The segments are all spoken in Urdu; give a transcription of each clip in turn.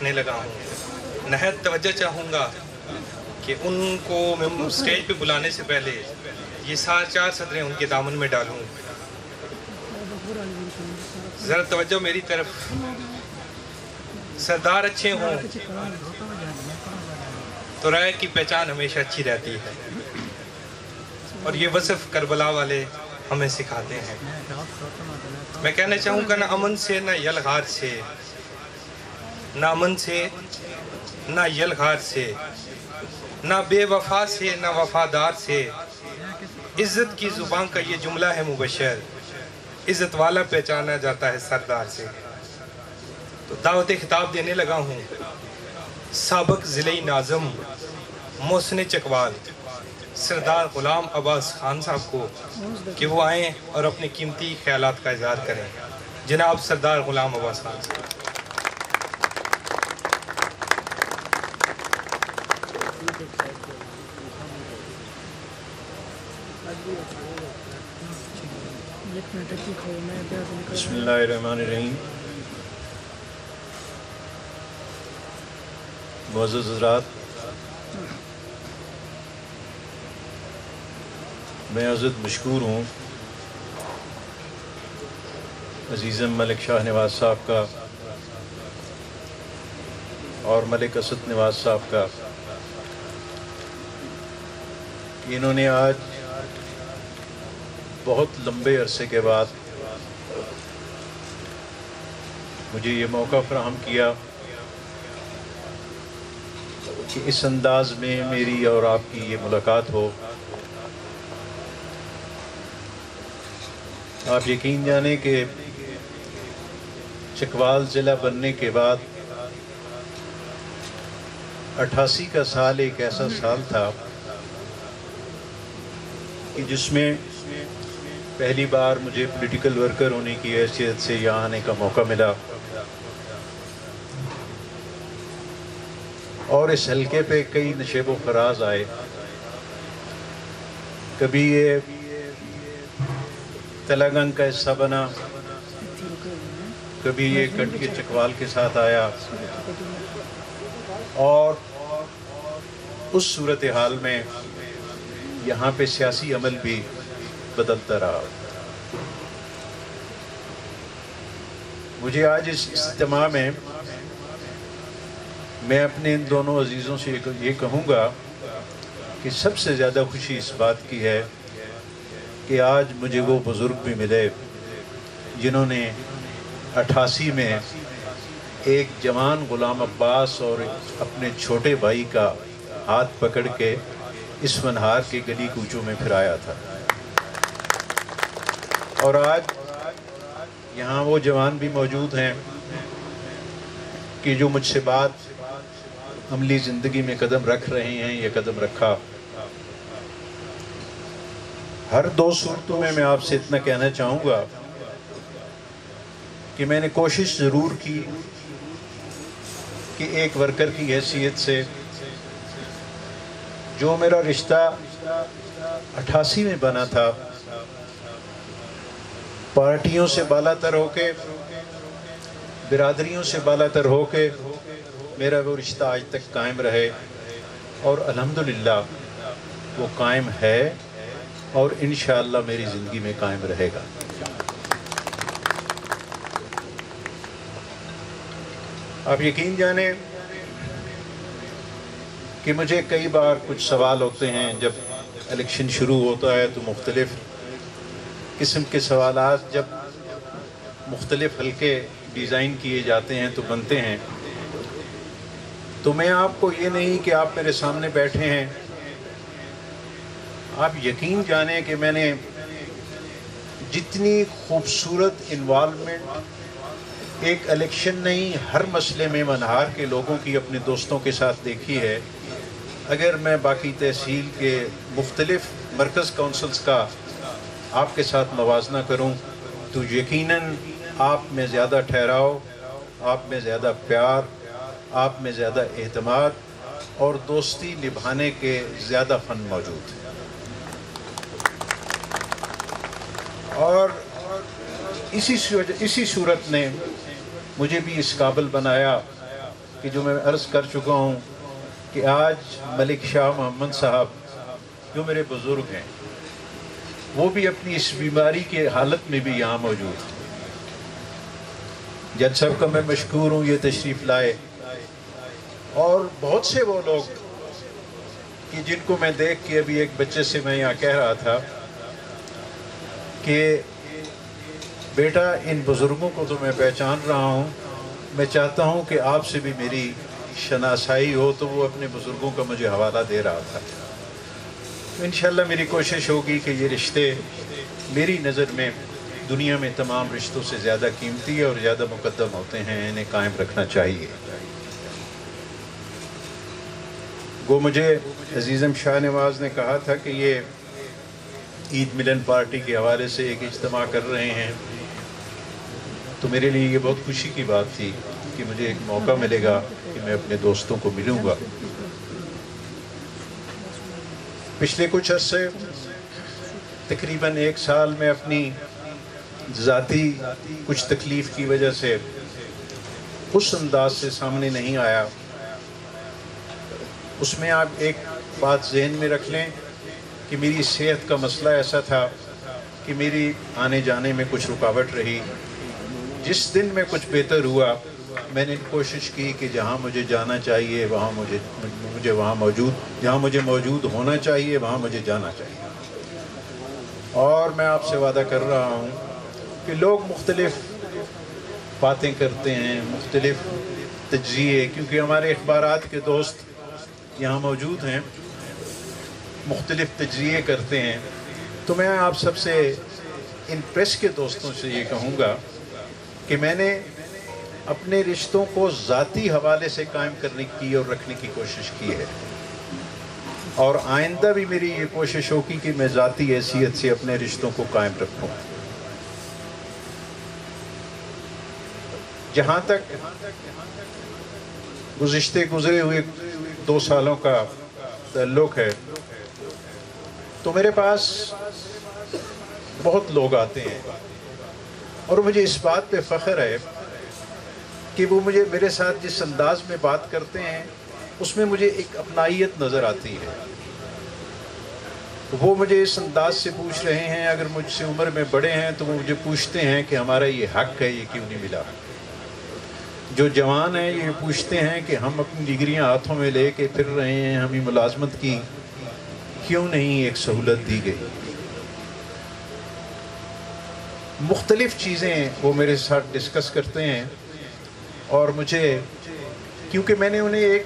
رکھنے لگا ہوں، نہایت توجہ چاہوں گا کہ ان کو میں اسٹیج پہ بلانے سے پہلے یہ 4 صدریں ان کے دامن میں ڈالوں۔ ذرا توجہ میری طرف۔ سردار اچھے ہوں تو رائے کی پہچان ہمیشہ اچھی رہتی ہے، اور یہ وصف کربلا والے ہمیں سکھاتے ہیں۔ میں کہنا چاہوں گا نہ امن سے نہ یلغار سے، نہ امن سے نہ یلغار سے، نہ بے وفا سے نہ وفادار سے، عزت کی زبان کا یہ جملہ ہے مبشر، عزت والا پہچانا جاتا ہے سردار سے۔ تو دعوت خطاب دینے لگا ہوں سابق ضلعی ناظم محسن چکوال سردار غلام عباس خان صاحب کو کہ وہ آئیں اور اپنے قیمتی خیالات کا اظہار کریں۔ جناب سردار غلام عباس خان صاحب۔ بسم اللہ الرحمن الرحیم۔ معزز حضرات، میں عزت مشکور ہوں عزیزم ملک شاہ نواز صاحب کا اور ملک اسد نواز صاحب کا کہ انہوں نے آج بہت لمبے عرصے کے بعد مجھے یہ موقع فراہم کیا کہ اس انداز میں میری اور آپ کی یہ ملاقات ہو۔ آپ یقین جانیں کہ چکوال ضلع بننے کے بعد 88 کا سال ایک ایسا سال تھا کہ جس میں پہلی بار مجھے پولیٹیکل ورکر ہونے کی حیثیت سے یہاں آنے کا موقع ملا، اور اس حلقے پہ کئی نشیب و فراز آئے۔ کبھی یہ تلنگانہ کا حصہ بنا، کبھی یہ کنڈ کے چکوال کے ساتھ آیا، اور اس صورتحال میں یہاں پہ سیاسی عمل بھی بدلتا رہا۔ مجھے آج اس اجتماع میں میں اپنے ان دونوں عزیزوں سے یہ کہوں گا کہ سب سے زیادہ خوشی اس بات کی ہے کہ آج مجھے وہ بزرگ بھی ملے جنہوں نے 88 میں ایک جوان غلام عباس اور اپنے چھوٹے بھائی کا ہاتھ پکڑ کے اس منہار کے گلی کوچوں میں پھرایا تھا، اور آج یہاں وہ جوان بھی موجود ہیں کہ جو مجھ سے بات عملی زندگی میں قدم رکھ رہے ہیں یا قدم رکھا۔ ہر دو صورتوں میں آپ سے اتنا کہنا چاہوں گا کہ میں نے کوشش ضرور کی کہ ایک ورکر کی حیثیت سے جو میرا رشتہ 88 میں بنا تھا، پارٹیوں سے بالا تر ہو کے، برادریوں سے بالا تر ہو کے میرا وہ رشتہ آج تک قائم رہے، اور الحمدللہ وہ قائم ہے اور انشاءاللہ میری زندگی میں قائم رہے گا۔ آپ یقین جانیں کہ مجھے کئی بار کچھ سوال ہوتے ہیں، جب الیکشن شروع ہوتا ہے تو مختلف قسم کے سوالات جب مختلف حلقے ڈیزائن کیے جاتے ہیں تو بنتے ہیں، تو میں آپ کو یہ نہیں کہ آپ میرے سامنے بیٹھے ہیں، آپ یقین جانیں کہ میں نے جتنی خوبصورت انوالومنٹ ایک الیکشن نہیں ہر مسئلے میں منہار کے لوگوں کی اپنے دوستوں کے ساتھ دیکھی ہے، اگر میں باقی تحصیل کے مختلف مرکز کونسلز کا آپ کے ساتھ موازنہ کروں تو یقیناً آپ میں زیادہ ٹھہراؤ، آپ میں زیادہ پیار، آپ میں زیادہ اعتماد اور دوستی نبھانے کے زیادہ فن موجود ہے۔ اور اسی صورت نے مجھے بھی اس قابل بنایا کہ جو میں عرض کر چکا ہوں کہ آج ملک شاہ محمد صاحب جو میرے بزرگ ہیں وہ بھی اپنی اس بیماری کے حالت میں بھی یہاں موجود ہیں. جج صاحب کا میں مشکور ہوں یہ تشریف لائے، اور بہت سے وہ لوگ کہ جن کو میں دیکھ کے ابھی ایک بچے سے میں یہاں کہہ رہا تھا کہ بیٹا ان بزرگوں کو تو میں پہچان رہا ہوں، میں چاہتا ہوں کہ آپ سے بھی میری شناسائی ہو، تو وہ اپنے بزرگوں کا مجھے حوالہ دے رہا تھا. انشاءاللہ میری کوشش ہوگی کہ یہ رشتے میری نظر میں دنیا میں تمام رشتوں سے زیادہ قیمتی اور زیادہ مقدم ہوتے ہیں، انہیں قائم رکھنا چاہیے. وہ مجھے عزیزم شاہ نواز نے کہا تھا کہ یہ عید ملن پارٹی کے حوالے سے ایک اجتماع کر رہے ہیں، تو میرے لیے یہ بہت خوشی کی بات تھی کہ مجھے ایک موقع ملے گا کہ میں اپنے دوستوں کو ملوں گا. پچھلے کچھ عرصے تقریباً 1 سال میں اپنی ذاتی کچھ تکلیف کی وجہ سے اس انداز سے سامنے نہیں آیا. اس میں آپ ایک بات ذہن میں رکھ لیں کہ میری صحت کا مسئلہ ایسا تھا کہ میری آنے جانے میں کچھ رکاوٹ رہی. جس دن میں کچھ بہتر ہوا میں نے کوشش کی کہ جہاں مجھے جانا چاہیے وہاں مجھے وہاں جہاں مجھے موجود ہونا چاہیے وہاں مجھے جانا چاہیے. اور میں آپ سے وعدہ کر رہا ہوں کہ لوگ مختلف باتیں کرتے ہیں، مختلف تجزیے، کیونکہ ہمارے اخبارات کے دوست یہاں موجود ہیں، مختلف تجزیے کرتے ہیں. تو میں آپ سب سے ان پریس کے دوستوں سے یہ کہوں گا کہ میں نے اپنے رشتوں کو ذاتی حوالے سے قائم کرنے کی اور رکھنے کی کوشش کی ہے، اور آئندہ بھی میری یہ کوشش ہوگی کہ میں ذاتی حیثیت سے اپنے رشتوں کو قائم رکھوں. جہاں تک گزرے ہوئے 2 سالوں کا تعلق ہے تو میرے پاس بہت لوگ آتے ہیں، اور مجھے اس بات پہ فخر ہے کہ وہ میرے ساتھ جس انداز میں بات کرتے ہیں اس میں مجھے ایک اپنائیت نظر آتی ہے. وہ مجھے اس انداز سے پوچھ رہے ہیں، اگر مجھ سے عمر میں بڑے ہیں تو وہ مجھے پوچھتے ہیں کہ ہمارا یہ حق ہے، یہ کیوں نہیں ملا. جو جوان ہیں یہ پوچھتے ہیں کہ ہم اپنی ڈگریاں ہاتھوں میں لے کے پھر رہے ہیں، ہمیں ملازمت کی کیوں نہیں ایک سہولت دی گئی. مختلف چیزیں وہ میرے ساتھ ڈسکس کرتے ہیں، اور مجھے کیونکہ میں نے انہیں ایک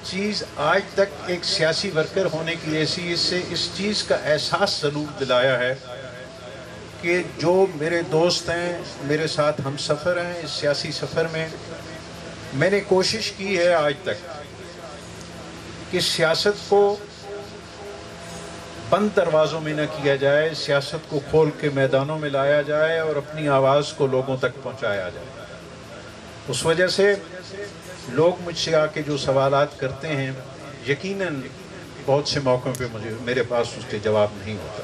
چیز آج تک ایک سیاسی ورکر ہونے کی حیثیت سے اس چیز کا احساس ضرور دلایا ہے کہ جو میرے دوست ہیں، میرے ساتھ ہم سفر ہیں اس سیاسی سفر میں نے کوشش کی ہے آج تک کہ سیاست کو بند دروازوں میں نہ کیا جائے، سیاست کو کھول کے میدانوں میں لایا جائے اور اپنی آواز کو لوگوں تک پہنچایا جائے. اس وجہ سے لوگ مجھ سے آ کے جو سوالات کرتے ہیں یقیناً بہت سے موقعوں پہ میرے پاس اس کے جواب نہیں ہوتا.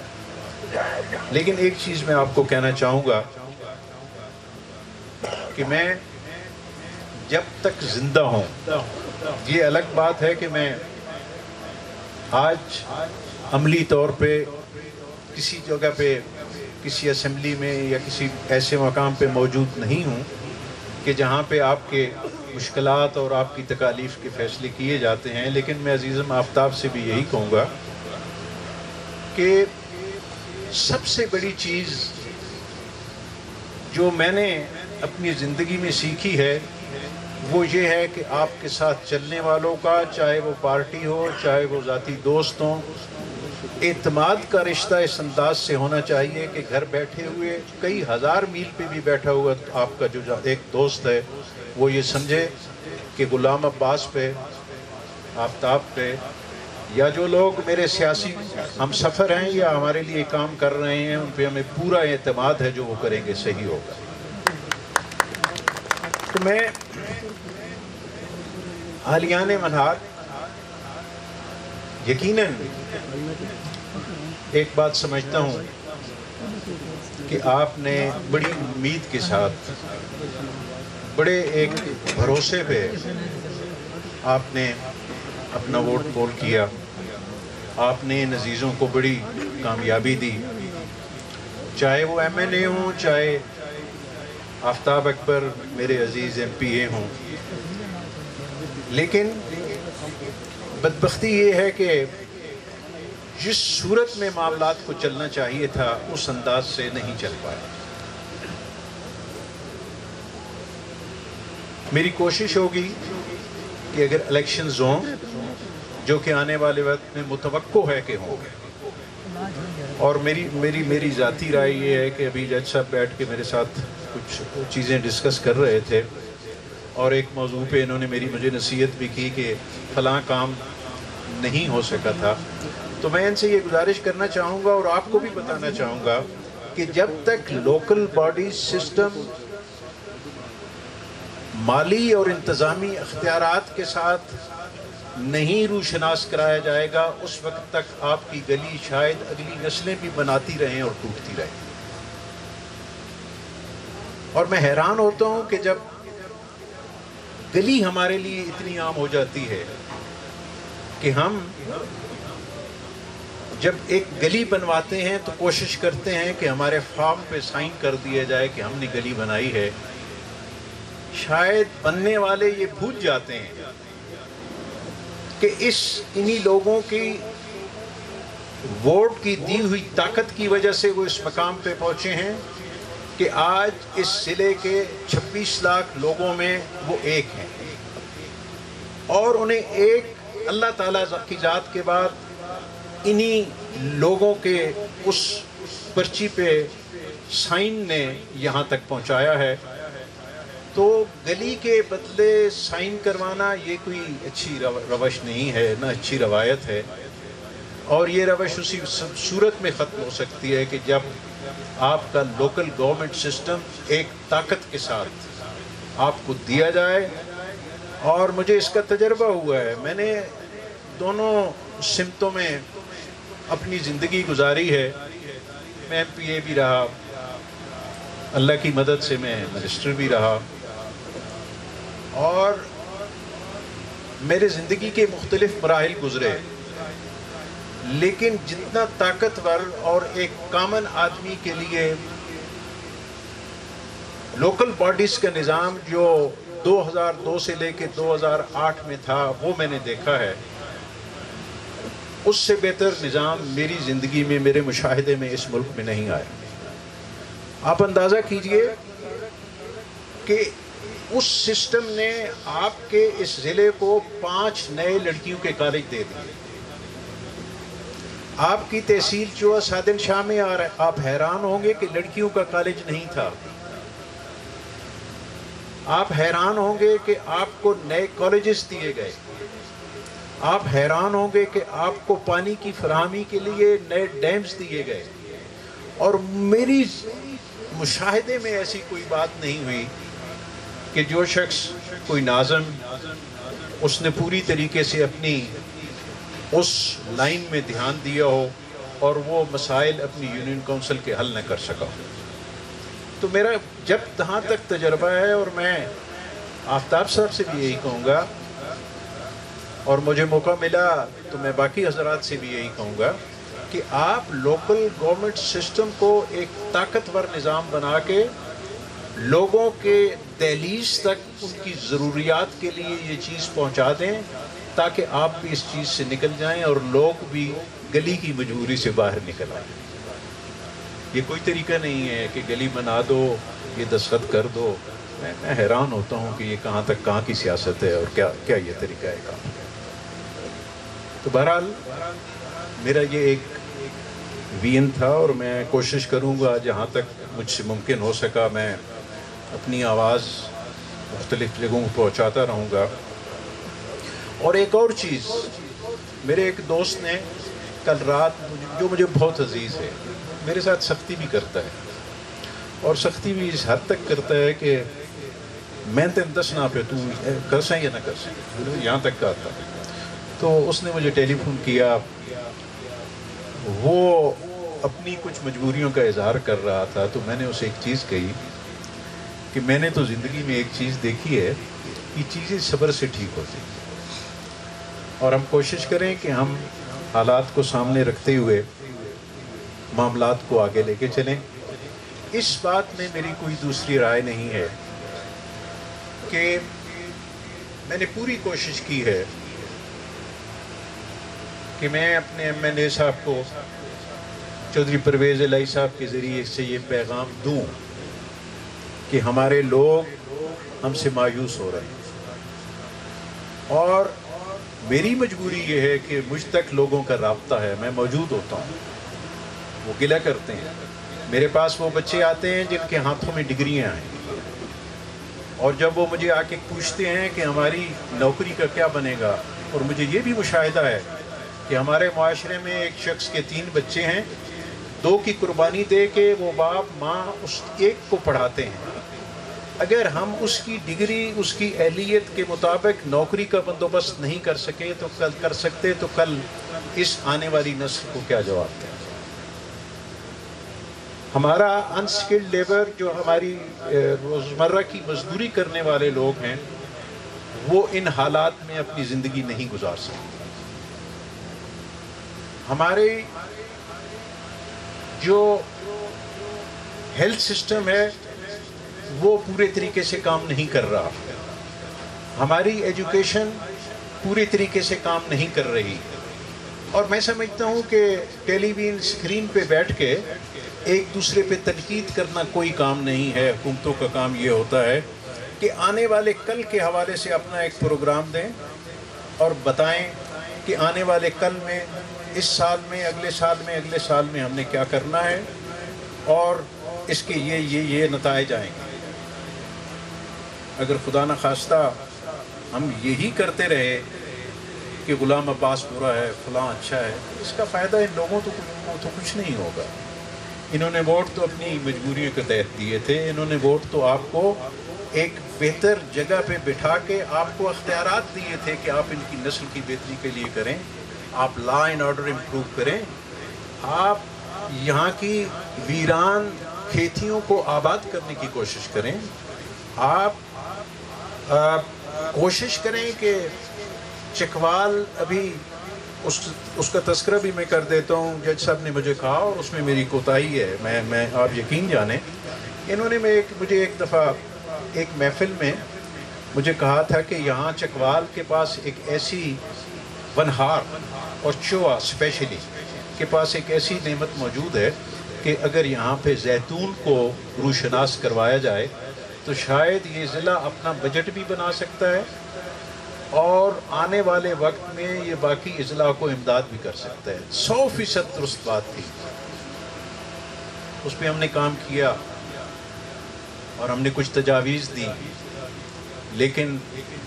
لیکن ایک چیز میں آپ کو کہنا چاہوں گا کہ میں جب تک زندہ ہوں، یہ الگ بات ہے کہ میں آج عملی طور پہ کسی جگہ پہ کسی اسمبلی میں یا کسی ایسے مقام پہ موجود نہیں ہوں کہ جہاں پہ آپ کے مشکلات اور آپ کی تکالیف کے فیصلے کیے جاتے ہیں. لیکن میں عزیزم آفتاب سے بھی یہی کہوں گا کہ سب سے بڑی چیز جو میں نے اپنی زندگی میں سیکھی ہے وہ یہ ہے کہ آپ کے ساتھ چلنے والوں کا، چاہے وہ پارٹی ہو چاہے وہ ذاتی دوست ہوں، اعتماد کا رشتہ اس انداز سے ہونا چاہیے کہ گھر بیٹھے ہوئے کئی ہزار میل پہ بھی بیٹھا ہوا آپ کا جو ایک دوست ہے وہ یہ سمجھے کہ غلام عباس پہ، آفتاب پہ، یا جو لوگ میرے سیاسی ہم سفر ہیں یا ہمارے لیے کام کر رہے ہیں ان پہ ہمیں پورا اعتماد ہے جو وہ کریں گے صحیح ہوگا. تو میں عالیان منہار یقیناً ایک بات سمجھتا ہوں کہ آپ نے بڑی امید کے ساتھ، بڑے ایک بھروسے پہ آپ نے اپنا ووٹ پول کیا، آپ نے ان عزیزوں کو بڑی کامیابی دی، چاہے وہ ایم این اے ہوں، چاہے آفتاب اکبر میرے عزیز ایم پی اے ہوں. لیکن بدبختی یہ ہے کہ جس صورت میں معاملات کو چلنا چاہیے تھا اس انداز سے نہیں چل پایا. میری کوشش ہوگی کہ اگر الیکشنز ہوں، جو کہ آنے والے وقت میں متوقع ہے کہ ہوں گے، اور میری ذاتی رائے یہ ہے کہ ابھی جج صاحب بیٹھ کے میرے ساتھ کچھ چیزیں ڈسکس کر رہے تھے، اور ایک موضوع پہ انہوں نے مجھے نصیحت بھی کی کہ فلاں کام نہیں ہو سکا تھا. تو میں ان سے یہ گزارش کرنا چاہوں گا اور آپ کو بھی بتانا چاہوں گا کہ جب تک لوکل باڈی سسٹم مالی اور انتظامی اختیارات کے ساتھ نہیں روشناس کرایا جائے گا، اس وقت تک آپ کی گلی شاید اگلی نسلیں بھی بناتی رہیں اور ٹوٹتی رہیں. اور میں حیران ہوتا ہوں کہ جب گلی ہمارے لیے اتنی عام ہو جاتی ہے کہ ہم جب ایک گلی بنواتے ہیں تو کوشش کرتے ہیں کہ ہمارے فارم پہ سائن کر دیا جائے کہ ہم نے گلی بنائی ہے. شاید بننے والے یہ بھول جاتے ہیں کہ انہی لوگوں کی ووٹ کی دی ہوئی طاقت کی وجہ سے وہ اس مقام پہ پہنچے ہیں کہ آج اس ضلع کے 26 لاکھ لوگوں میں وہ ایک ہیں، اور انہیں ایک اللہ تعالیٰ کی ذات کے بعد انہی لوگوں کے اس پرچی پہ سائن نے یہاں تک پہنچایا ہے. تو گلی کے بدلے سائن کروانا یہ کوئی اچھی روش نہیں ہے، نہ اچھی روایت ہے. اور یہ روش اسی صورت میں ختم ہو سکتی ہے کہ جب آپ کا لوکل گورنمنٹ سسٹم ایک طاقت کے ساتھ آپ کو دیا جائے. اور مجھے اس کا تجربہ ہوا ہے، میں نے دونوں سمتوں میں اپنی زندگی گزاری ہے. میں ایم پی اے بھی رہا، اللہ کی مدد سے میں منسٹر بھی رہا، اور میرے زندگی کے مختلف مراحل گزرے. لیکن جتنا طاقتور اور ایک کامن آدمی کے لیے لوکل باڈیز کا نظام جو 2002 سے لے کے 2008 میں تھا وہ میں نے دیکھا ہے، اس سے بہتر نظام میری زندگی میں، میرے مشاہدے میں اس ملک میں نہیں آیا. آپ اندازہ کیجئے کہ اس سسٹم نے آپ کے اس ضلع کو 5 نئے لڑکیوں کے کالج دے دیے. آپ کی تحصیل چوہا سعدل شاہ میں آ رہا ہے، آپ حیران ہوں گے کہ لڑکیوں کا کالج نہیں تھا. آپ حیران ہوں گے کہ آپ کو نئے کالجز دیے گئے. آپ حیران ہوں گے کہ آپ کو پانی کی فراہمی کے لیے نئے ڈیمز دیے گئے. اور میری مشاہدے میں ایسی کوئی بات نہیں ہوئی کہ جو شخص کوئی ناظم، اس نے پوری طریقے سے اپنی اس لائن میں دھیان دیا ہو اور وہ مسائل اپنی یونین کونسل کے حل نہ کر سکا. تو میرا جب تہاں تک تجربہ ہے، اور میں آفتاب صاحب سے بھی یہی کہوں گا، اور مجھے موقع ملا تو میں باقی حضرات سے بھی یہی کہوں گا کہ آپ لوکل گورنمنٹ سسٹم کو ایک طاقتور نظام بنا کے لوگوں کے دہلیز تک ان کی ضروریات کے لیے یہ چیز پہنچا دیں، تاکہ آپ بھی اس چیز سے نکل جائیں اور لوگ بھی گلی کی مجبوری سے باہر نکل آئیں. یہ کوئی طریقہ نہیں ہے کہ گلی بنا دو، یہ دستخط کر دو. میں حیران ہوتا ہوں کہ یہ کہاں کی سیاست ہے اور کیا یہ طریقہ ہے کام. تو بہرحال میرا یہ ایک وین تھا، اور میں کوشش کروں گا جہاں تک مجھ سے ممکن ہو سکا میں اپنی آواز مختلف جگہوں کو پہنچاتا رہوں گا. اور ایک اور چیز، میرے ایک دوست نے کل رات، جو مجھے بہت عزیز ہے، میرے ساتھ سختی بھی کرتا ہے، اور سختی بھی اس حد تک کرتا ہے کہ میں تین دسنا پہ تو کر سیں یا نہ کر سیں، یہاں تک کہا تھا. تو اس نے مجھے ٹیلی فون کیا، وہ اپنی کچھ مجبوریوں کا اظہار کر رہا تھا. تو میں نے اسے ایک چیز کہی کہ میں نے تو زندگی میں ایک چیز دیکھی ہے کہ چیزیں صبر سے ٹھیک ہوتی ہیں. اور ہم کوشش کریں کہ ہم حالات کو سامنے رکھتے ہوئے معاملات کو آگے لے کے چلیں۔ اس بات میں میری کوئی دوسری رائے نہیں ہے کہ میں نے پوری کوشش کی ہے کہ میں اپنے ایم این اے صاحب کو چودھری پرویز الہی صاحب کے ذریعے سے یہ پیغام دوں کہ ہمارے لوگ ہم سے مایوس ہو رہے ہیں، اور میری مجبوری یہ ہے کہ مجھ تک لوگوں کا رابطہ ہے، میں موجود ہوتا ہوں، وہ گلہ کرتے ہیں، میرے پاس وہ بچے آتے ہیں جن کے ہاتھوں میں ڈگریاں ہیں، اور جب وہ مجھے آ کے پوچھتے ہیں کہ ہماری نوکری کا کیا بنے گا، اور مجھے یہ بھی مشاہدہ ہے کہ ہمارے معاشرے میں ایک شخص کے 3 بچے ہیں، 2 کی قربانی دے کے وہ باپ ماں اس ایک کو پڑھاتے ہیں، اگر ہم اس کی ڈگری، اس کی اہلیت کے مطابق نوکری کا بندوبست نہیں کر سکتے تو کل اس آنے والی نسل کو کیا جواب دیں؟ ہمارا انسکلڈ لیبر، جو ہماری روزمرہ کی مزدوری کرنے والے لوگ ہیں، وہ ان حالات میں اپنی زندگی نہیں گزار سکتے۔ ہمارے جو ہیلتھ سسٹم ہے وہ پورے طریقے سے کام نہیں کر رہا، ہماری ایجوکیشن پورے طریقے سے کام نہیں کر رہی، اور میں سمجھتا ہوں کہ ٹیلی ویژن اسکرین پہ بیٹھ کے ایک دوسرے پہ تنقید کرنا کوئی کام نہیں ہے۔ حکومتوں کا کام یہ ہوتا ہے کہ آنے والے کل کے حوالے سے اپنا ایک پروگرام دیں اور بتائیں کہ آنے والے کل میں، اس سال میں، اگلے سال میں ہم نے کیا کرنا ہے، اور اس کے یہ نتائج آئیں گے۔ اگر خدا نخواستہ ہم یہی کرتے رہے کہ غلام عباس برا ہے، فلاں اچھا ہے، اس کا فائدہ ان لوگوں کو تو کچھ نہیں ہوگا۔ انہوں نے ووٹ تو اپنی مجبوریوں کے تحت دیے تھے، انہوں نے ووٹ تو آپ کو ایک بہتر جگہ پہ بٹھا کے آپ کو اختیارات دیے تھے کہ آپ ان کی نسل کی بہتری کے لیے کریں، آپ لا اینڈ آرڈر امپروو کریں، آپ یہاں کی ویران کھیتیوں کو آباد کرنے کی کوشش کریں، آپ کوشش کریں کہ چکوال، ابھی اس کا تذکرہ بھی میں کر دیتا ہوں، جج صاحب نے مجھے کہا اور اس میں میری کوتاہی ہے، میں آپ یقین جانیں، انہوں نے مجھے ایک دفعہ ایک محفل میں مجھے کہا تھا کہ یہاں چکوال کے پاس ایک ایسی ونہار اور چوہا اسپیشلی کے پاس ایک ایسی نعمت موجود ہے کہ اگر یہاں پہ زیتون کو روشناس کروایا جائے تو شاید یہ ضلع اپنا بجٹ بھی بنا سکتا ہے، اور آنے والے وقت میں یہ باقی اضلاع کو امداد بھی کر سکتا ہے۔ 100% درست بات تھی، اس پہ ہم نے کام کیا اور ہم نے کچھ تجاویز دی، لیکن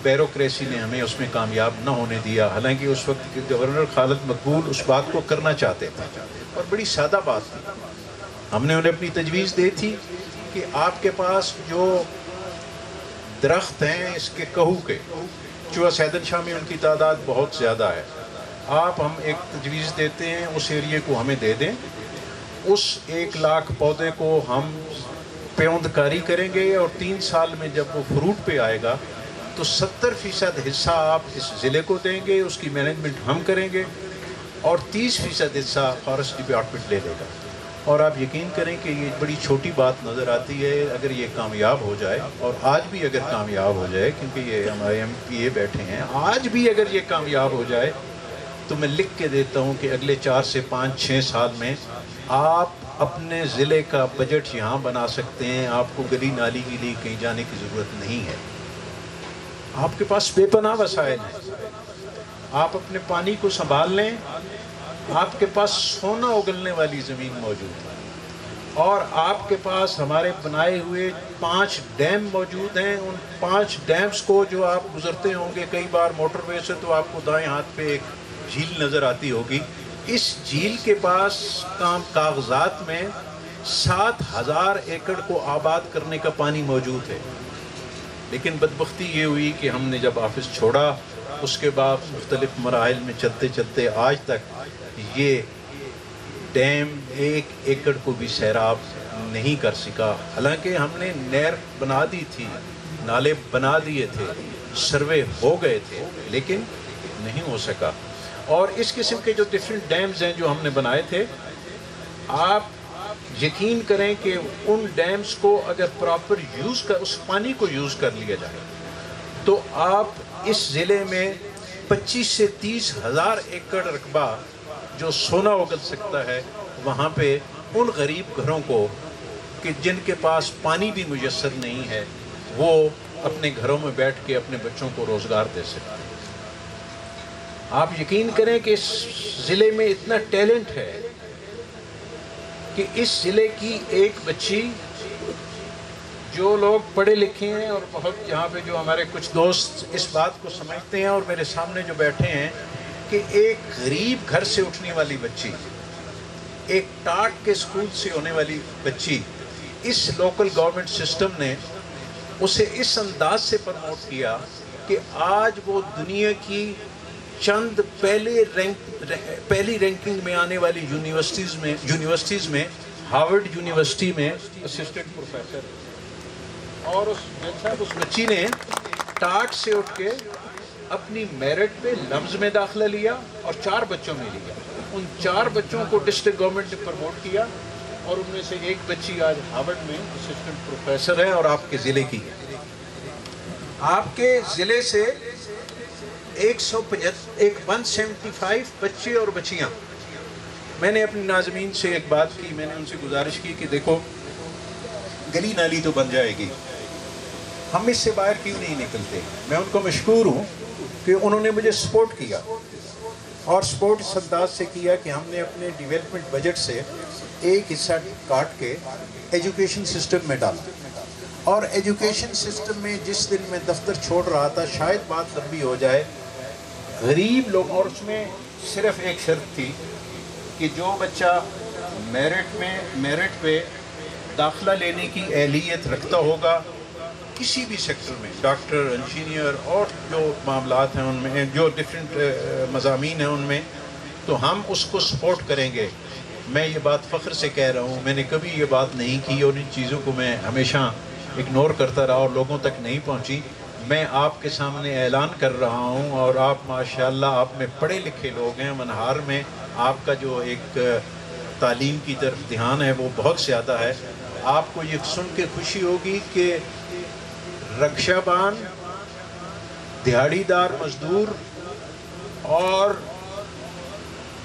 بیوروکریسی نے ہمیں اس میں کامیاب نہ ہونے دیا، حالانکہ اس وقت گورنر خالد مقبول اس بات کو کرنا چاہتے تھے، اور بڑی سادہ بات تھی۔ ہم نے انہیں اپنی تجویز دی تھی کہ آپ کے پاس جو درخت ہیں اس کے کہو کے، چوہا سیدن شاہ میں ان کی تعداد بہت زیادہ ہے، ہم ایک تجویز دیتے ہیں، اس ایریے کو ہمیں دے دیں، اس 1 لاکھ پودے کو ہم پیوند کاری کریں گے، اور 3 سال میں جب وہ فروٹ پہ آئے گا تو 70% حصہ آپ اس ضلع کو دیں گے، اس کی مینجمنٹ ہم کریں گے، اور 30% حصہ فارسٹ ڈپارٹمنٹ لے لے گا۔ اور آپ یقین کریں کہ یہ بڑی چھوٹی بات نظر آتی ہے، اگر یہ کامیاب ہو جائے، اور آج بھی اگر کامیاب ہو جائے، کیونکہ یہ ہمارے ایم پی اے بیٹھے ہیں، آج بھی اگر یہ کامیاب ہو جائے تو میں لکھ کے دیتا ہوں کہ اگلے 4 سے 5-6 سال میں آپ اپنے ضلع کا بجٹ یہاں بنا سکتے ہیں، آپ کو گلی نالی کے لیے کہیں جانے کی ضرورت نہیں ہے، آپ کے پاس بے پناہ وسائل ہیں، آپ اپنے پانی کو سنبھال لیں، آپ کے پاس سونا اگلنے والی زمین موجود ہے، اور آپ کے پاس ہمارے بنائے ہوئے 5 ڈیم موجود ہیں۔ ان 5 ڈیمز کو جو آپ گزرتے ہوں گے کئی بار موٹر وے سے تو آپ کو دائیں ہاتھ پہ ایک جھیل نظر آتی ہوگی، اس جھیل کے پاس کاغذات میں 7,000 ایکڑ کو آباد کرنے کا پانی موجود ہے، لیکن بدبختی یہ ہوئی کہ ہم نے جب آفس چھوڑا، اس کے بعد مختلف مراحل میں چلتے چلتے آج تک یہ ڈیم 1 ایکڑ کو بھی سیراب نہیں کر سکا، حالانکہ ہم نے نہر بنا دی تھی، نالے بنا دیے تھے، سروے ہو گئے تھے، لیکن نہیں ہو سکا. اور اس قسم کے جو ڈفرینٹ ڈیمز ہیں جو ہم نے بنائے تھے, آپ یقین کریں کہ ان ڈیمز کو اگر پراپر اس پانی کو یوز کر لیا جائے تو آپ اس ضلع میں 25 سے 30 ہزار ایکڑ رقبہ جو سونا اگل سکتا ہے, وہاں پہ ان غریب گھروں کو کہ جن کے پاس پانی بھی میسر نہیں ہے, وہ اپنے گھروں میں بیٹھ کے اپنے بچوں کو روزگار دے سکتے ہیں. آپ یقین کریں کہ اس ضلع میں اتنا ٹیلنٹ ہے کہ اس ضلع کی ایک بچی, جو لوگ پڑھے لکھے ہیں اور بہت یہاں پہ جو ہمارے کچھ دوست اس بات کو سمجھتے ہیں اور میرے سامنے جو بیٹھے ہیں, کہ ایک غریب گھر سے اٹھنے والی بچی, ایک ٹاٹ کے اسکول سے ہونے والی بچی, اس لوکل گورنمنٹ سسٹم نے اسے اس انداز سے پروموٹ کیا کہ آج وہ دنیا کی چند پہلی رینکنگ میں آنے والی یونیورسٹیز میں ہارورڈ یونیورسٹی میں اسسٹنٹ پروفیسر, اور اس بچی نے ٹاٹ سے اٹھ کے اپنی میرٹ پہ لفظ میں داخلہ لیا اور 4 بچوں میں لیا. ان 4 بچوں کو ڈسٹرکٹ گورنمنٹ نے پروموٹ کیا اور ان میں سے ایک بچی آج ہارورڈ میں اسسٹنٹ پروفیسر ہے اور آپ کے ضلع کی ہے. آپ کے ضلع سے 175 بچے اور بچیاں. میں نے اپنی ناظرین سے ایک بات کی, میں نے ان سے گزارش کی کہ دیکھو گلی نالی تو بن جائے گی, ہم اس سے باہر کیوں نہیں نکلتے. میں ان کو مشکور ہوں کہ انہوں نے مجھے سپورٹ کیا, اور سپورٹ اس انداز سے کیا کہ ہم نے اپنے ڈیولپمنٹ بجٹ سے ایک حصہ کاٹ کے ایجوکیشن سسٹم میں ڈالا. اور ایجوکیشن سسٹم میں جس دن میں دفتر چھوڑ رہا تھا, شاید بات لمبی ہو جائے, غریب لوگ, اور اس میں صرف ایک شرط تھی کہ جو بچہ میرٹ پہ داخلہ لینے کی اہلیت رکھتا ہوگا کسی بھی سیکٹر میں, ڈاکٹر, انجینئر اور جو معاملات ہیں ان میں, جو ڈفرینٹ مضامین ہیں ان میں, تو ہم اس کو سپورٹ کریں گے. میں یہ بات فخر سے کہہ رہا ہوں, میں نے کبھی یہ بات نہیں کی اور ان چیزوں کو میں ہمیشہ اگنور کرتا رہا اور لوگوں تک نہیں پہنچی. میں آپ کے سامنے اعلان کر رہا ہوں, اور آپ ماشاءاللہ آپ میں پڑھے لکھے لوگ ہیں, منہار میں آپ کا جو ایک تعلیم کی طرف دھیان ہے وہ بہت زیادہ ہے. آپ کو یہ سن کے خوشی ہوگی کہ رکشہ بان, دیہڑی دار مزدور اور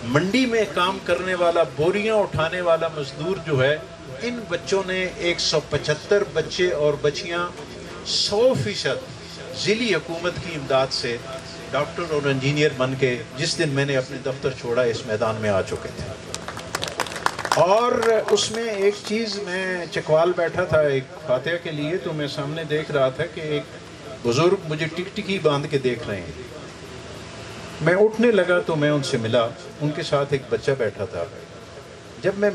منڈی میں کام کرنے والا, بوریاں اٹھانے والا مزدور جو ہے, ان بچوں نے 175 بچے اور بچیاں 100% ضلعی حکومت کی امداد سے ڈاکٹر اور انجینئر بن کے جس دن میں نے اپنے دفتر چھوڑا اس میدان میں آ چکے تھے. اور اس میں ایک چیز, میں چکوال بیٹھا تھا ایک فاتحہ کے لیے, تو میں سامنے دیکھ رہا تھا کہ ایک بزرگ مجھے ٹکٹکی باندھ کے دیکھ رہے ہیں. میں اٹھنے لگا تو میں ان سے ملا, ان کے ساتھ ایک بچہ بیٹھا تھا. جب میں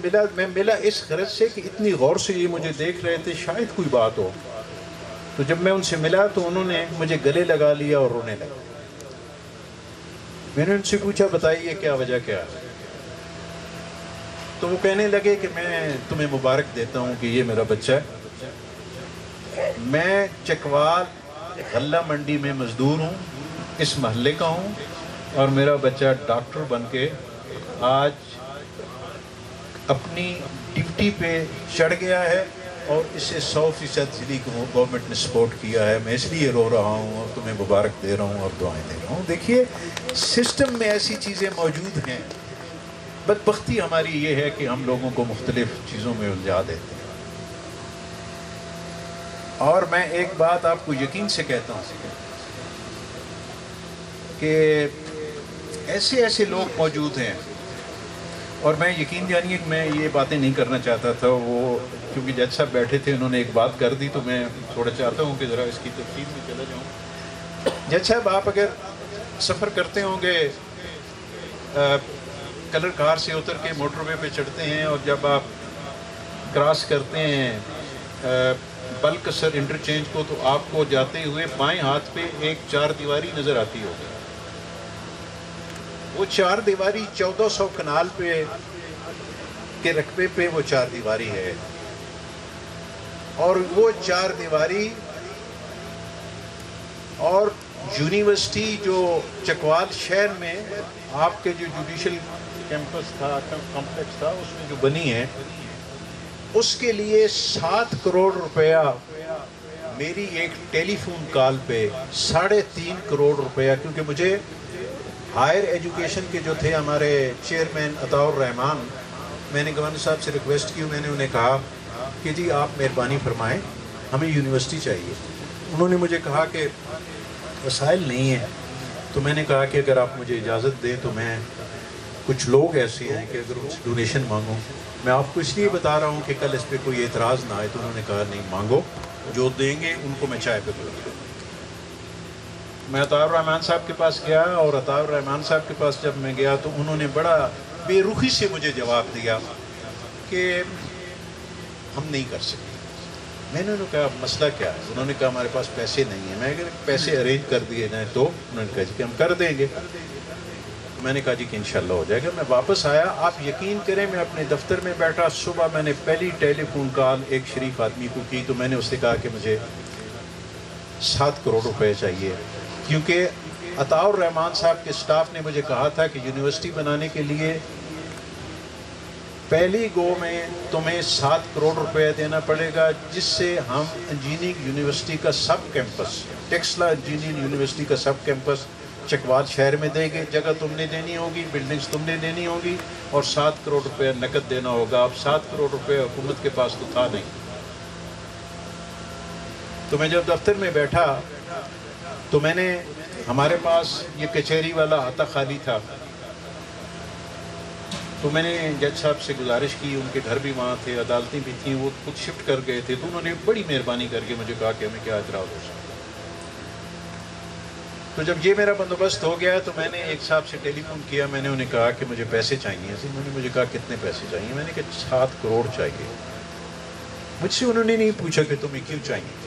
ملا اس غرض سے کہ اتنی غور سے یہ مجھے دیکھ رہے تھے, شاید کوئی بات ہو. تو جب میں ان سے ملا تو انہوں نے مجھے گلے لگا لیا اور رونے لگا. میں نے ان سے پوچھا بتائیے کیا وجہ کیا ہے. تو وہ کہنے لگے کہ میں تمہیں مبارک دیتا ہوں کہ یہ میرا بچہ ہے. میں چکوال غلہ منڈی میں مزدور ہوں, اس محلے کا ہوں, اور میرا بچہ ڈاکٹر بن کے آج اپنی ڈیوٹی پہ چڑھ گیا ہے, اور اسے 100% ضلعی گورنمنٹ نے سپورٹ کیا ہے. میں اس لیے رو رہا ہوں اور تمہیں مبارک دے رہا ہوں اور دعائیں دے رہا ہوں. دیکھیے سسٹم میں ایسی چیزیں موجود ہیں. بدبختی ہماری یہ ہے کہ ہم لوگوں کو مختلف چیزوں میں الجھا دیتے ہیں. اور میں ایک بات آپ کو یقین سے کہتا ہوں کہ ایسے لوگ موجود ہیں, اور میں یقین جانیے کہ میں یہ باتیں نہیں کرنا چاہتا تھا, وہ کیونکہ جج صاحب بیٹھے تھے انہوں نے ایک بات کر دی, تو میں تھوڑا چاہتا ہوں کہ ذرا اس کی تفصیل میں چلا جاؤں. جج صاحب آپ اگر سفر کرتے ہوں گے, کلر کار سے اتر کے موٹر وے پہ چڑھتے ہیں, اور جب آپ کراس کرتے ہیں بلکسر انٹرچینج کو, تو آپ کو جاتے ہوئے بائیں ہاتھ پہ ایک 4 دیواری نظر آتی ہوگی. وہ 4 دیواری 1400 کنال پہ کے رقبے پہ وہ 4 دیواری ہے, اور وہ 4 دیواری اور یونیورسٹی جو چکوال شہر میں آپ کے جو جوڈیشل کیمپس تھا کمپلیکس تھا اس میں جو بنی ہے اس کے لیے 7 کروڑ روپیہ میری ایک ٹیلی فون کال پہ 3.5 کروڑ روپیہ، کیونکہ مجھے ہائر ایجوکیشن کے جو تھے ہمارے چیئرمین عطاء الرحمان، میں نے گورنر صاحب سے ریکویسٹ کی، میں نے انہیں کہا کہ جی آپ مہربانی فرمائیں ہمیں یونیورسٹی چاہیے۔ انہوں نے مجھے کہا کہ وسائل نہیں ہیں، تو میں نے کہا کہ اگر آپ مجھے اجازت دیں تو میں کچھ لوگ ایسے ہیں کہ اگر ان سے ڈونیشن مانگوں، میں آپ کو اس لیے بتا رہا ہوں کہ کل اس پہ کوئی اعتراض نہ آئے، تو انہوں نے کہا نہیں مانگو، جو دیں گے ان کو میں چائے پہ دوں گا۔ میں عطاء الرحمان صاحب کے پاس گیا، اور عطاء الرحمان صاحب کے پاس جب میں گیا تو انہوں نے بڑا بے رخی سے مجھے جواب دیا کہ ہم نہیں کر سکتے۔ میں نے کہا مسئلہ کیا ہے؟ انہوں نے کہا ہمارے پاس پیسے نہیں ہیں۔ میں اگر پیسے ارینج کر دیے جائیں تو انہوں نے کہا جی کہ ہم کر دیں گے۔ میں نے کہا جی کہ انشاءاللہ ہو جائے گا۔ میں واپس آیا، آپ یقین کریں میں اپنے دفتر میں بیٹھا، صبح میں نے پہلی ٹیلی فون کال ایک شریف آدمی کو کی، تو میں نے اس سے کہا کہ مجھے 7 کروڑ روپے چاہیے، کیونکہ عطاء الرحمان صاحب کے سٹاف نے مجھے کہا تھا کہ یونیورسٹی بنانے کے لیے پہلی گو میں تمہیں 7 کروڑ روپے دینا پڑے گا، جس سے ہم انجینئرنگ یونیورسٹی کا سب کیمپس، ٹیکسلا انجینئرنگ یونیورسٹی کا سب کیمپس چکوال شہر میں دیں گے۔ جگہ تم نے دینی ہوگی، بلڈنگز تم نے دینی ہوگی، اور 7 کروڑ روپے نقد دینا ہوگا۔ اب 7 کروڑ روپے حکومت کے پاس تو تھا نہیں۔ تو میں جب دفتر میں بیٹھا تو میں نے، ہمارے پاس یہ کچہری والا آتا خالی تھا، تو میں نے جج صاحب سے گزارش کی، ان کے گھر بھی وہاں تھے، عدالتیں بھی تھیں، وہ خود شفٹ کر گئے تھے، تو انہوں نے بڑی مہربانی کر کے مجھے کہا کہ ہمیں کیا اعتراض ہو سکتا۔ تو جب یہ میرا بندوبست ہو گیا تو میں نے ایک صاحب سے ٹیلی فون کیا، میں نے انہیں کہا کہ مجھے پیسے چاہیے۔ انہوں نے مجھے کہا کتنے پیسے چاہیے؟ میں نے کہا 7 کروڑ چاہیے۔ مجھ سے انہوں نے نہیں پوچھا کہ تمہیں کیوں چاہیے،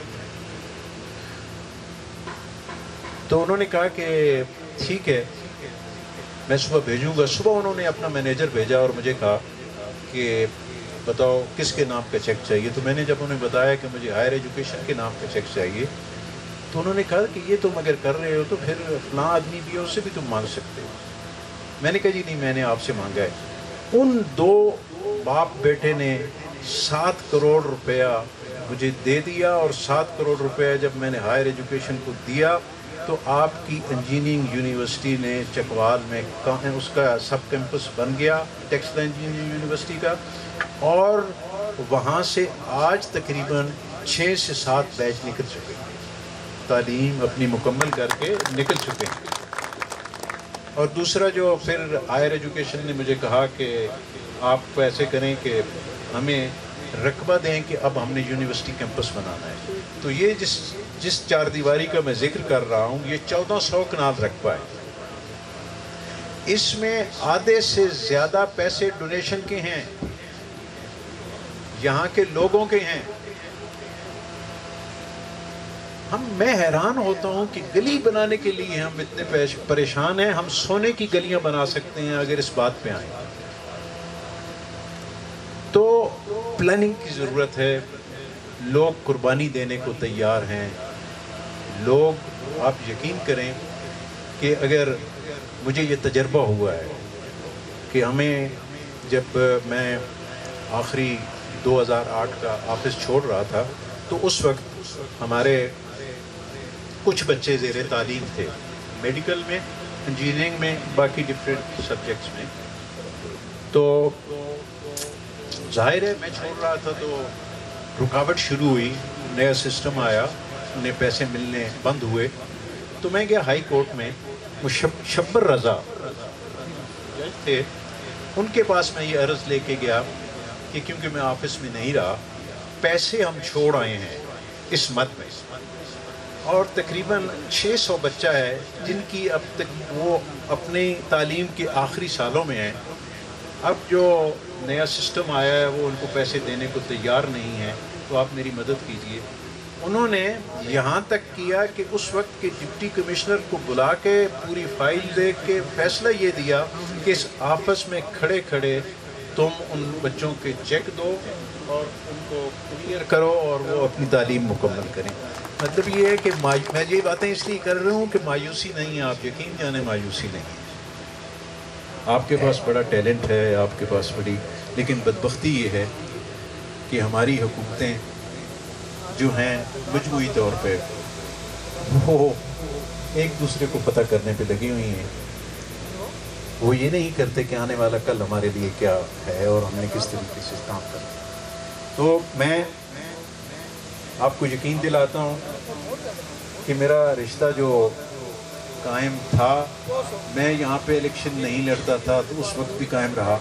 تو انہوں نے کہا کہ ٹھیک ہے میں صبح بھیجوں گا۔ صبح انہوں نے اپنا مینیجر بھیجا اور مجھے کہا کہ بتاؤ کس کے نام کا چیک چاہیے۔ تو میں نے جب انہیں بتایا کہ مجھے ہائر ایجوکیشن کے نام کا چیک چاہیے، تو انہوں نے کہا کہ یہ تم اگر کر رہے ہو تو پھر فلاں آدمی بھی ہے، اس سے بھی تم مانگ سکتے ہو۔ میں نے کہا جی نہیں، میں نے آپ سے مانگا ہے۔ ان 2 باپ بیٹے نے 7 کروڑ روپیہ مجھے دے دیا، اور 7 کروڑ روپیہ جب میں نے ہائر ایجوکیشن کو دیا تو آپ کی انجینئرنگ یونیورسٹی نے چکوال میں اس کا سب کیمپس بن گیا، ٹیکسلا انجینئرنگ یونیورسٹی کا، اور وہاں سے آج تقریباً 6 سے 7 بیچ نکل چکے ہیں، تعلیم اپنی مکمل کر کے نکل چکے ہیں۔ اور دوسرا جو پھر ہائر ایجوکیشن نے مجھے کہا کہ آپ ایسے کریں کہ ہمیں رقبہ دیں کہ اب ہم نے یونیورسٹی کیمپس بنانا ہے۔ تو یہ جس 4 دیواری کا میں ذکر کر رہا ہوں، یہ 1400 کنال رقبہ ہے۔ اس میں آدھے سے زیادہ پیسے ڈونیشن کے ہیں، یہاں کے لوگوں کے ہیں۔ میں حیران ہوتا ہوں کہ گلی بنانے کے لیے ہم اتنے پریشان ہیں، ہم سونے کی گلیاں بنا سکتے ہیں اگر اس بات پہ آئیں۔ تو پلاننگ کی ضرورت ہے، لوگ قربانی دینے کو تیار ہیں۔ لوگ، آپ یقین کریں کہ اگر مجھے یہ تجربہ ہوا ہے کہ ہمیں جب میں آخری 2008 کا آفس چھوڑ رہا تھا تو اس وقت ہمارے کچھ بچے زیر تعلیم تھے، میڈیکل میں، انجینئرنگ میں، باقی ڈفرینٹ سبجیکٹس میں۔ تو ظاہر ہے میں چھوڑ رہا تھا تو رکاوٹ شروع ہوئی، نیا سسٹم آیا، انہیں پیسے ملنے بند ہوئے۔ تو میں گیا ہائی کورٹ میں، مشبر رضا تھے، ان کے پاس میں یہ عرض لے کے گیا کہ کیونکہ میں آفس میں نہیں رہا، پیسے ہم چھوڑ آئے ہیں اس مد میں، اور تقریباً 600 بچہ ہے جن کی اب تک وہ اپنی تعلیم کے آخری سالوں میں ہیں۔ اب جو نیا سسٹم آیا ہے وہ ان کو پیسے دینے کو تیار نہیں ہے، تو آپ میری مدد کیجئے۔ انہوں نے یہاں تک کیا کہ اس وقت کے ڈپٹی کمشنر کو بلا کے پوری فائل دیکھ کے فیصلہ یہ دیا کہ اس آفس میں کھڑے کھڑے تم ان بچوں کے چیک دو اور ان کو کلیئر کرو اور وہ اپنی تعلیم مکمل کریں. مطلب یہ ہے کہ میں یہ باتیں اس لیے کر رہا ہوں کہ مایوسی نہیں ہے. آپ یقین جانیں مایوسی نہیں ہے. آپ کے پاس بڑا ٹیلنٹ ہے, آپ کے پاس بڑی, لیکن بدبختی یہ ہے کہ ہماری حکومتیں جو ہیں مجموعی طور پہ وہ ایک دوسرے کو پتہ کرنے پہ لگی ہوئی ہیں. وہ یہ نہیں کرتے کہ آنے والا کل ہمارے لیے کیا ہے اور ہم نے کس طریقے سے کام کرنا. تو میں آپ کو یقین دلاتا ہوں کہ میرا رشتہ جو قائم تھا, میں یہاں پہ الیکشن نہیں لڑتا تھا تو اس وقت بھی قائم رہا.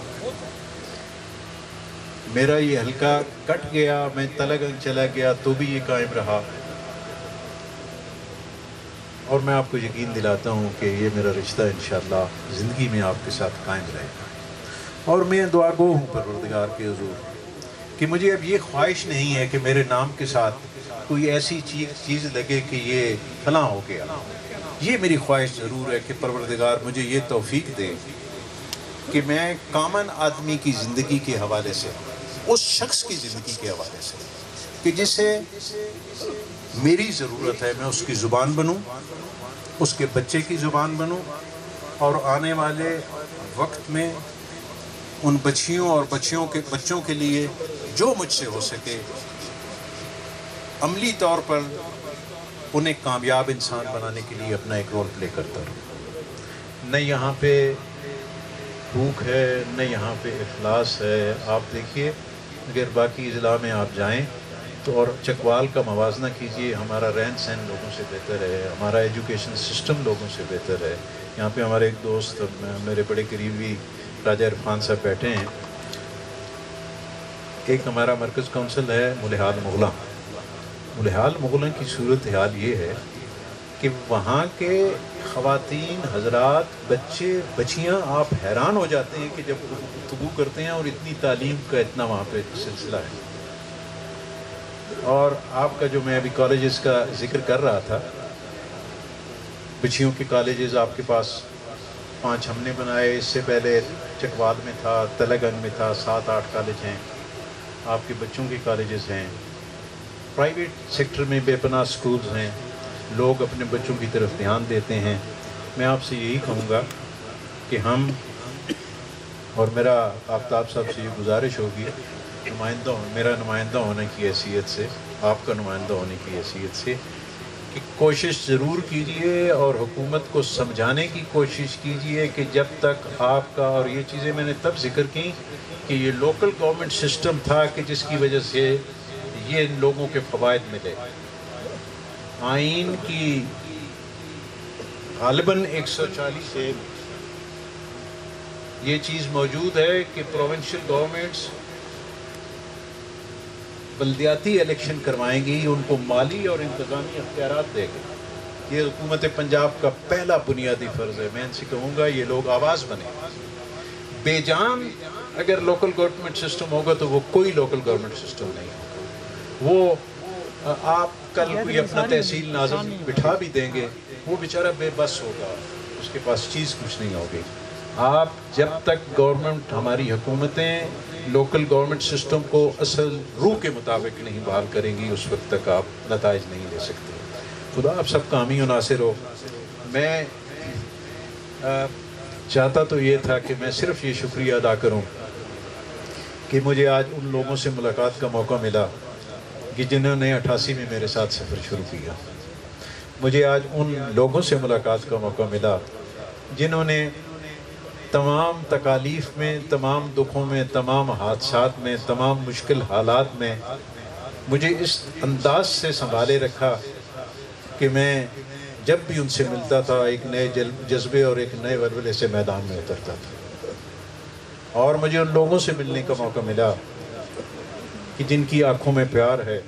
میرا یہ حلقہ کٹ گیا, میں تلہ گنج چلا گیا تو بھی یہ قائم رہا. اور میں آپ کو یقین دلاتا ہوں کہ یہ میرا رشتہ انشاءاللہ زندگی میں آپ کے ساتھ قائم رہے گا. اور میں دعا گو ہوں پروردگار کے حضور کہ مجھے اب یہ خواہش نہیں ہے کہ میرے نام کے ساتھ کوئی ایسی چیز لگے کہ یہ فلاں ہو گیا. یہ میری خواہش ضرور ہے کہ پروردگار مجھے یہ توفیق دے کہ میں کامن آدمی کی زندگی کے حوالے سے, اس شخص کی زندگی کے حوالے سے کہ جسے میری ضرورت ہے, میں اس کی زبان بنوں, اس کے بچے کی زبان بنوں, اور آنے والے وقت میں ان بچیوں اور بچوں کے لیے جو مجھ سے ہو سکے عملی طور پر انہیں کامیاب انسان بنانے کے لیے اپنا ایک رول پلے کرتا ہوں. نہ یہاں پہ بھوک ہے, نہ یہاں پہ افلاس ہے. آپ دیکھیے اگر باقی اضلاع میں آپ جائیں تو اور چکوال کا موازنہ کیجئے, ہمارا رہن سہن لوگوں سے بہتر ہے, ہمارا ایجوکیشن سسٹم لوگوں سے بہتر ہے. یہاں پہ ہمارے ایک دوست, میرے بڑے قریبی راجہ عرفان صاحب بیٹھے ہیں. ایک ہمارا مرکز کونسل ہے ملہال مغلاں. ملہال مغلاں کی صورت حال یہ ہے کہ وہاں کے خواتین حضرات, بچے بچیاں, آپ حیران ہو جاتے ہیں کہ جب گفتگو کرتے ہیں, اور اتنی تعلیم کا اتنا وہاں پہ سلسلہ ہے. اور آپ کا جو میں ابھی کالجز کا ذکر کر رہا تھا, بچیوں کے کالجز آپ کے پاس 5 ہم نے بنائے. اس سے پہلے چکوال میں تھا, تلہ گنج میں تھا, 7-8 کالج ہیں. آپ کے بچوں کے کالجز ہیں. پرائیویٹ سیکٹر میں بے پناہ سکولز ہیں. لوگ اپنے بچوں کی طرف دھیان دیتے ہیں. میں آپ سے یہی کہوں گا کہ ہم, اور میرا آفتاب صاحب سے یہ گزارش ہوگی میرا نمائندہ ہونے کی حیثیت سے, آپ کا نمائندہ ہونے کی حیثیت سے, کہ کوشش ضرور کیجئے اور حکومت کو سمجھانے کی کوشش کیجئے کہ جب تک آپ کا, اور یہ چیزیں میں نے تب ذکر کی کہ یہ لوکل گورنمنٹ سسٹم تھا کہ جس کی وجہ سے یہ لوگوں کے فوائد ملے. آئین کی غالباً 140 سے یہ چیز موجود ہے کہ پروونشل گورنمنٹس بلدیاتی الیکشن کروائیں گی, ان کو مالی اور انتظامی اختیارات دے گی. یہ حکومت پنجاب کا پہلا بنیادی فرض ہے. میں ان سے کہوں گا یہ لوگ آواز بنیں. بے جان اگر لوکل گورنمنٹ سسٹم ہوگا تو وہ کوئی لوکل گورنمنٹ سسٹم نہیں ہوگا. وہ آپ کل کوئی اپنا تحصیل ناظم بٹھا بھی دیں گے, وہ بیچارہ بے بس ہوگا, اس کے پاس چیز کچھ نہیں ہوگی. آپ جب تک گورنمنٹ, ہماری حکومتیں لوکل گورنمنٹ سسٹم کو اصل روح کے مطابق نہیں بحال کریں گی, اس وقت تک آپ نتائج نہیں لے سکتے. خدا آپ سب کا حامی و ناصر ہو. میں چاہتا تو یہ تھا کہ میں صرف یہ شکریہ ادا کروں کہ مجھے آج ان لوگوں سے ملاقات کا موقع ملا کہ جنہوں نے 88 میں میرے ساتھ سفر شروع کیا. مجھے آج ان لوگوں سے ملاقات کا موقع ملا جنہوں نے تمام تکالیف میں, تمام دکھوں میں, تمام حادثات میں, تمام مشکل حالات میں مجھے اس انداز سے سنبھالے رکھا کہ میں جب بھی ان سے ملتا تھا ایک نئے جذبے اور ایک نئے ولولے سے میدان میں اترتا تھا. اور مجھے ان لوگوں سے ملنے کا موقع ملا کہ جن کی آنکھوں میں پیار ہے,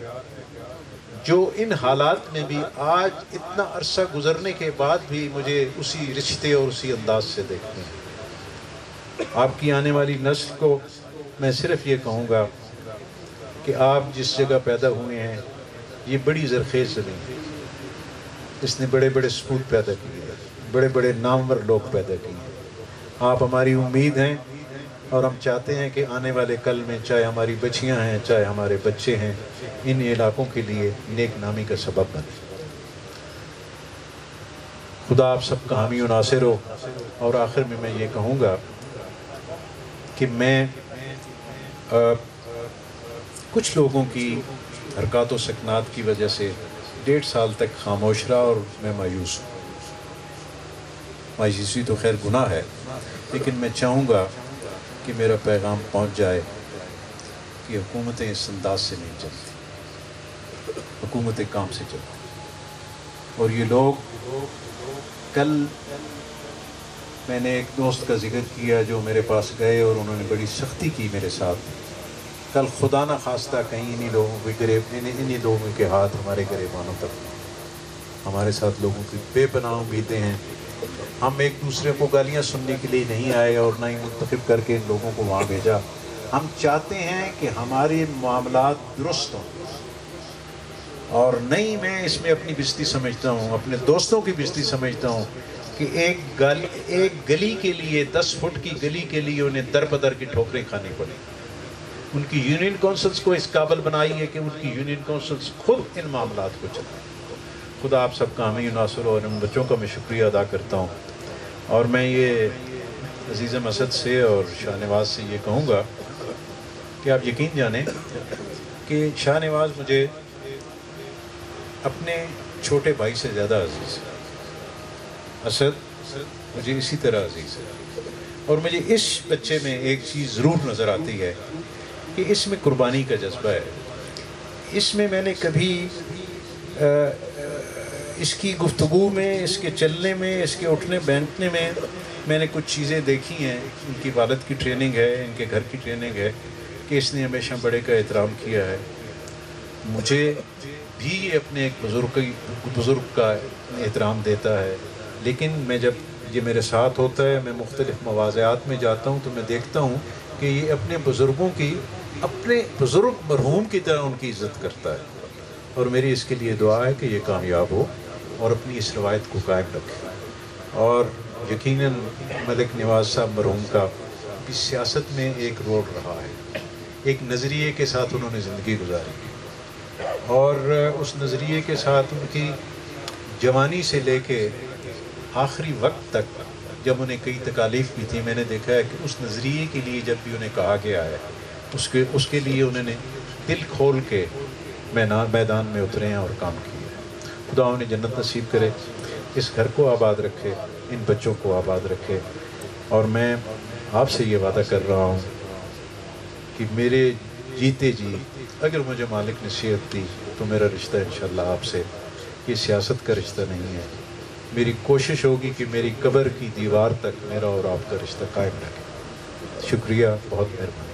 جو ان حالات میں بھی آج اتنا عرصہ گزرنے کے بعد بھی مجھے اسی رشتے اور اسی انداز سے دیکھتے ہیں. آپ کی آنے والی نسل کو میں صرف یہ کہوں گا کہ آپ جس جگہ پیدا ہوئے ہیں یہ بڑی زرخیز زمین ہے. اس نے بڑے بڑے سپوت پیدا کیے ہیں, بڑے بڑے نامور لوگ پیدا کیے ہیں. آپ ہماری امید ہیں اور ہم چاہتے ہیں کہ آنے والے کل میں چاہے ہماری بچیاں ہیں چاہے ہمارے بچے ہیں ان علاقوں کے لیے نیک نامی کا سبب بنے۔ خدا آپ سب کا حامی و ناصر ہو۔ اور آخر میں یہ کہوں گا کہ میں کچھ لوگوں کی حرکات و سکنات کی وجہ سے 1.5 سال تک خاموش رہا اور میں مایوس ہوں۔ مایوسی تو خیر گناہ ہے، لیکن میں چاہوں گا کہ میرا پیغام پہنچ جائے کہ حکومتیں اس انداز سے نہیں چلتی، حکومتیں کام سے چلتی۔ اور یہ لوگ، کل میں نے ایک دوست کا ذکر کیا جو میرے پاس گئے اور انہوں نے بڑی سختی کی میرے ساتھ۔ کل خدا نہ خواستہ کہیں انہی لوگوں کے ہاتھ ہمارے گریبانوں تک، ہمارے ساتھ لوگوں کی بے پناہ امیدیں ہیں۔ ہم ایک دوسرے کو گالیاں سننے کے لیے نہیں آئے اور نہ ہی منتخب کر کے ان لوگوں کو وہاں بھیجا۔ ہم چاہتے ہیں کہ ہمارے معاملات درست ہوں، اور نہیں میں اس میں اپنی بستی سمجھتا ہوں، اپنے دوستوں کی بستی سمجھتا ہوں کہ ایک گلی کے لیے 10 فٹ کی گلی کے لیے انہیں در بدر کی ٹھوکریں کھانی پڑیں۔ ان کی یونین کونسلز کو اس قابل بنائی ہے کہ ان کی یونین کونسلز خود ان معاملات کو چلائیں۔ خدا آپ سب کا حامی و ناصر ہو، اور ان بچوں کا میں شکریہ ادا کرتا ہوں۔ اور میں یہ عزیز مسعد سے اور شاہ نواز سے یہ کہوں گا کہ آپ یقین جانیں کہ شاہ نواز مجھے اپنے چھوٹے بھائی سے زیادہ عزیز ہے، اسد مجھے اسی طرح عزیز ہے۔ اور مجھے اس بچے میں ایک چیز ضرور نظر آتی ہے کہ اس میں قربانی کا جذبہ ہے۔ اس میں نے کبھی اس کی گفتگو میں، اس کے چلنے میں، اس کے اٹھنے بیٹھنے میں نے کچھ چیزیں دیکھی ہیں۔ ان کی والد کی ٹریننگ ہے، ان کے گھر کی ٹریننگ ہے کہ اس نے ہمیشہ بڑے کا احترام کیا ہے۔ مجھے بھی اپنے ایک بزرگ کا احترام دیتا ہے، لیکن میں جب یہ میرے ساتھ ہوتا ہے، میں مختلف مواضعات میں جاتا ہوں تو میں دیکھتا ہوں کہ یہ اپنے بزرگوں کی، اپنے بزرگ مرحوم کی طرح ان کی عزت کرتا ہے۔ اور میری اس کے لیے دعا ہے کہ یہ کامیاب ہو اور اپنی اس روایت کو قائم رکھے۔ اور یقیناً ملک نواز صاحب مرحوم کا بھی سیاست میں ایک رول رہا ہے، ایک نظریے کے ساتھ انہوں نے زندگی گزاری، اور اس نظریے کے ساتھ ان کی جوانی سے لے کے آخری وقت تک جب انہیں کئی تکالیف بھی تھی، میں نے دیکھا ہے کہ اس نظریے کے لیے جب بھی انہیں کہا گیا ہے اس کے لیے انہوں نے دل کھول کے میدان میں اترے ہیں اور کام کیے ہیں۔ خدا انہیں جنت نصیب کرے، اس گھر کو آباد رکھے، ان بچوں کو آباد رکھے۔ اور میں آپ سے یہ وعدہ کر رہا ہوں کہ میرے جیتے جی اگر مجھے مالک نے صحت دی تو میرا رشتہ انشاءاللہ آپ سے یہ سیاست کا رشتہ نہیں ہے۔ میری کوشش ہوگی کہ میری قبر کی دیوار تک میرا اور آپ کا رشتہ قائم رکھے۔ شکریہ، بہت مہربانی۔